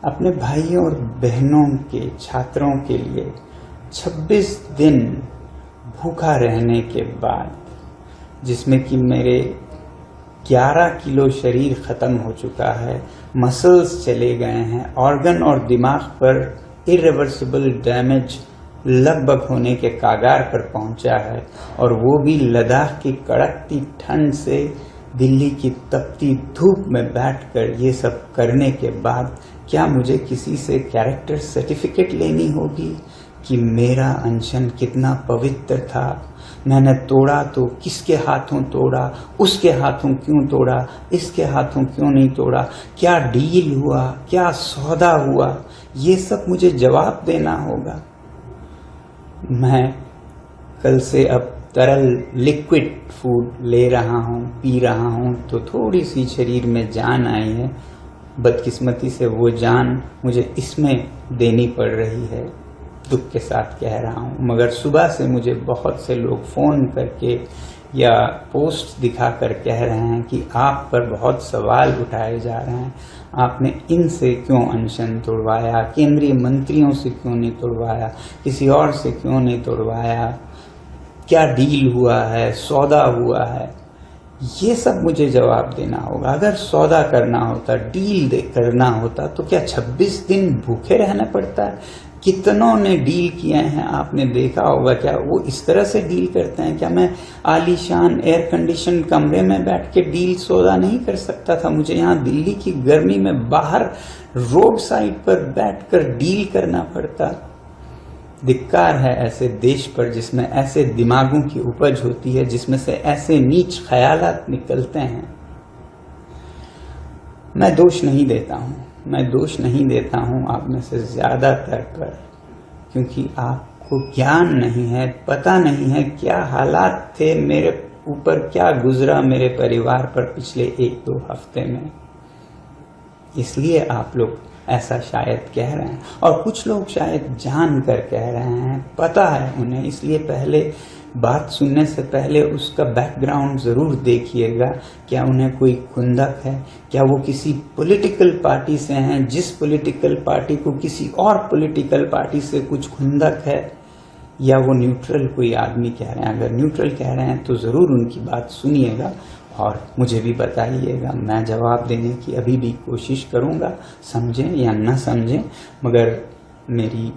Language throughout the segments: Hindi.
अपने भाइयों और बहनों के छात्रों के लिए 26 दिन भूखा रहने के बाद, जिसमें कि मेरे 11 किलो शरीर खत्म हो चुका है, मसल्स चले गए हैं, ऑर्गन और दिमाग पर इरिवर्सिबल डैमेज लगभग होने के कागार पर पहुंचा है, और वो भी लद्दाख की कड़कती ठंड से दिल्ली की तपती धूप में बैठकर ये सब करने के बाद क्या मुझे किसी से कैरेक्टर सर्टिफिकेट लेनी होगी कि मेरा अनशन कितना पवित्र था? मैंने तोड़ा तो किसके हाथों तोड़ा, उसके हाथों क्यों तोड़ा, इसके हाथों क्यों नहीं तोड़ा, क्या डील हुआ, क्या सौदा हुआ, ये सब मुझे जवाब देना होगा। मैं कल से अब तरल लिक्विड फूड ले रहा हूँ, पी रहा हूँ, तो थोड़ी सी शरीर में जान आई है। बदकिस्मती से वो जान मुझे इसमें देनी पड़ रही है, दुख के साथ कह रहा हूँ। मगर सुबह से मुझे बहुत से लोग फ़ोन करके या पोस्ट दिखाकर कह रहे हैं कि आप पर बहुत सवाल उठाए जा रहे हैं, आपने इनसे क्यों अनशन तोड़वाया, केंद्रीय मंत्रियों से क्यों नहीं तोड़वाया, किसी और से क्यों नहीं तोड़वाया, क्या डील हुआ है, सौदा हुआ है। ये सब मुझे जवाब देना होगा। अगर सौदा करना होता, डील करना होता, तो क्या 26 दिन भूखे रहना पड़ता है? कितनों ने डील किए हैं, आपने देखा होगा। क्या वो इस तरह से डील करते हैं? क्या मैं आलीशान एयर कंडीशन कमरे में बैठ के डील सौदा नहीं कर सकता था? मुझे यहाँ दिल्ली की गर्मी में बाहर रोड साइड पर बैठकर डील करना पड़ता। धिक्कार है ऐसे देश पर जिसमें ऐसे दिमागों की उपज होती है, जिसमें से ऐसे नीच ख्यालात निकलते हैं। मैं दोष नहीं देता हूँ आप में से ज्यादातर पर, क्योंकि आपको ज्ञान नहीं है, पता नहीं है क्या हालात थे मेरे ऊपर, क्या गुजरा मेरे परिवार पर पिछले 1-2 हफ्ते में। इसलिए आप लोग ऐसा शायद कह रहे हैं, और कुछ लोग शायद जान कर कह रहे हैं, पता है उन्हें। इसलिए पहले बात सुनने से पहले उसका बैकग्राउंड जरूर देखिएगा। क्या उन्हें कोई खुंदक है? क्या वो किसी पॉलिटिकल पार्टी से हैं, जिस पॉलिटिकल पार्टी को किसी और पॉलिटिकल पार्टी से कुछ खुंदक है? या वो न्यूट्रल कोई आदमी कह रहे हैं? अगर न्यूट्रल कह रहे हैं तो जरूर उनकी बात सुनिएगा और मुझे भी बताइएगा। मैं जवाब देने की अभी भी कोशिश करूंगा, समझें या न समझें, मगर मेरी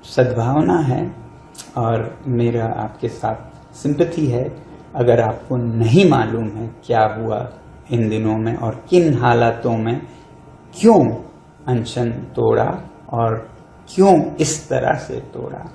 सद्भावना है और मेरा आपके साथ सिंपैथी है। अगर आपको नहीं मालूम है क्या हुआ इन दिनों में और किन हालातों में क्यों अनशन तोड़ा और क्यों इस तरह से तोड़ा,